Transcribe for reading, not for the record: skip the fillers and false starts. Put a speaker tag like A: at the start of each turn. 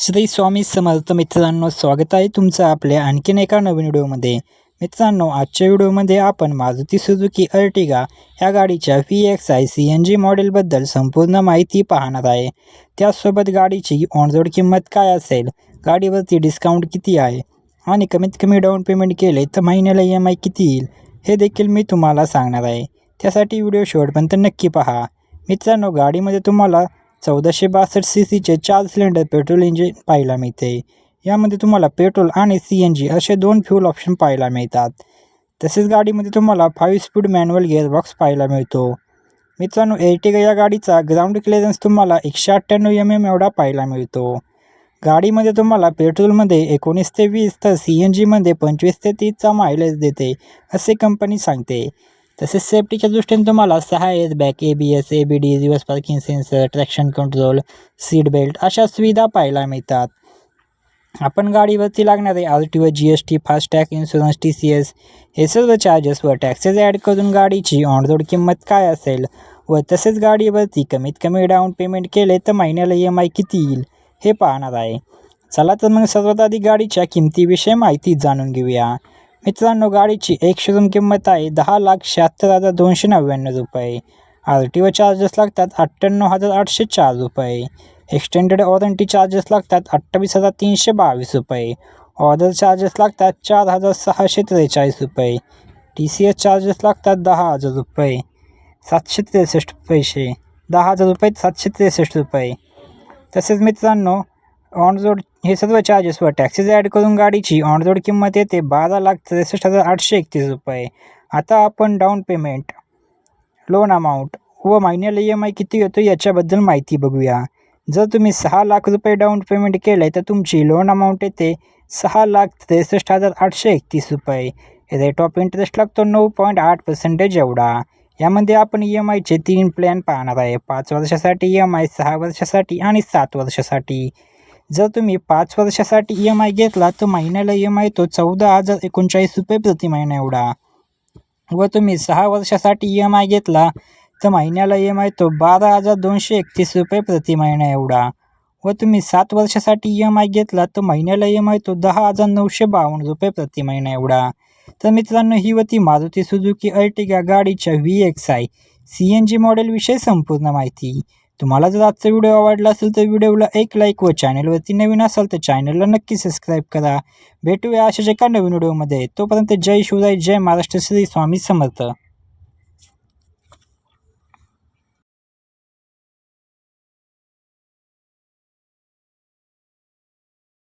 A: श्री स्वामी समर्थ मित्रांनो, स्वागत आहे तुमचं आपल्या आणखीन एका नवीन व्हिडिओमध्ये। मित्रांनो, आजच्या व्हिडिओमध्ये आपण मारुती सुझुकी अर्टिगा या गाडीच्या VXI CNG मॉडेलबद्दल संपूर्ण माहिती पाहणार आहे। त्यासोबत गाडीची ऑन रोड किंमत काय असेल, गाडीवरती डिस्काउंट किती आहे आणि कमीत कमी डाऊन पेमेंट केले तर महिन्याला EMI किती येईल हे देखील मी तुम्हाला सांगणार आहे। त्यासाठी व्हिडिओ शेवटपर्यंत नक्की पहा। मित्रांनो, गाडीमध्ये तुम्हाला 1462 सीसीचे 4 सिलेंडर पेट्रोल इंजिन पाहायला मिळते। यामध्ये तुम्हाला पेट्रोल आणि CNG असे दोन फ्यूल ऑप्शन पाहायला मिळतात। तसेच गाडीमध्ये तुम्हाला 5 स्पीड मॅन्युअल गिअरबॉक्स पाहायला मिळतो। मित्रांनो, अर्टिगा या गाडीचा ग्राउंड क्लिअरन्स तुम्हाला 198 mm एवढा पाहायला मिळतो। गाडीमध्ये तुम्हाला पेट्रोलमध्ये 19 ते 20 तर CNGमध्ये 25 ते 30चा मायलेज देते असे कंपनी सांगते। तसेच सेफ्टीच्या दृष्टीने तुम्हाला 6 airbag, ABS, ABD, reverse parking sensor, traction control, seat belt अशा सुविधा पाहायला मिळतात। आपण गाडीवरती लागणारे RTO, GST, FASTag, insurance, TCS हे सर्व चार्जेस व टॅक्सेस ॲड करून गाडीची ऑन रोड किंमत काय असेल व तसेच गाडीवरती कमीत कमी डाऊन पेमेंट केले तर महिन्याला EMI किती येईल हे पाहणार आहे। चला तर मग सर्वात आधी गाडीच्या किमतीविषयी माहिती जाणून घेऊया। मित्रांनो, गाडीची एक शोरूम किंमत आहे 10,76,299 रुपये। RTO चार्जेस लागतात 98,804 रुपये। एक्सटेंडेड वॉरंटी चार्जेस लागतात 28,322 रुपये। ऑर्डर चार्जेस लागतात 4,643 रुपये। TCS चार्जेस लागतात 10,000 रुपये 763 पैसे 10,000 रुपये 763 रुपये। तसेच मित्रांनो, ऑन रोड हे सर्व चार्जेस व टॅक्सेस ॲड करून गाडीची ऑन रोड किंमत येते 12,63,831 रुपये। आता आपण डाऊन पेमेंट, लोन अमाऊंट व महिन्याला EMI किती येतो याच्याबद्दल माहिती बघूया। जर तुम्ही 6 लाख रुपये डाऊन पेमेंट केले तर तुमची लोन अमाऊंट येते 6,63,831 रुपये। रेट ऑफ इंटरेस्ट लागतो 9.8% एवढा। यामध्ये आपण EMIचे 3 प्लॅन पाहणार आहे, 5 वर्षासाठी EMI, 6 वर्षासाठी आणि 7 वर्षासाठी। जर तुम्ही 5 वर्षासाठी EMI घेतला तर महिन्याला EMI तो 14,039 रुपये प्रति महिना एवढा व तुम्ही 6 वर्षासाठी EMI घेतला तर महिन्याला EMI तो 12,231 रुपये प्रति महिना एवढा व तुम्ही 7 वर्षासाठी EMI घेतला तर महिन्याला EMI तो 10,952 रुपये प्रति महिना एवढा। तर मित्रांनो, ही होती मारुती सुझुकी अर्टिगा गाडीच्या VXI CNG मॉडेलविषयी संपूर्ण माहिती। तुम्हाला जर आजचा व्हिडिओ आवडला असेल तर व्हिडिओला एक लाईक व चॅनलवरती नवीन असाल तर चॅनलला नक्की सबस्क्राईब करा। भेटूया अशाच एका नवीन व्हिडिओमध्ये। तोपर्यंत जय शिवराय, जय महाराष्ट्र, श्री स्वामी समर्थ।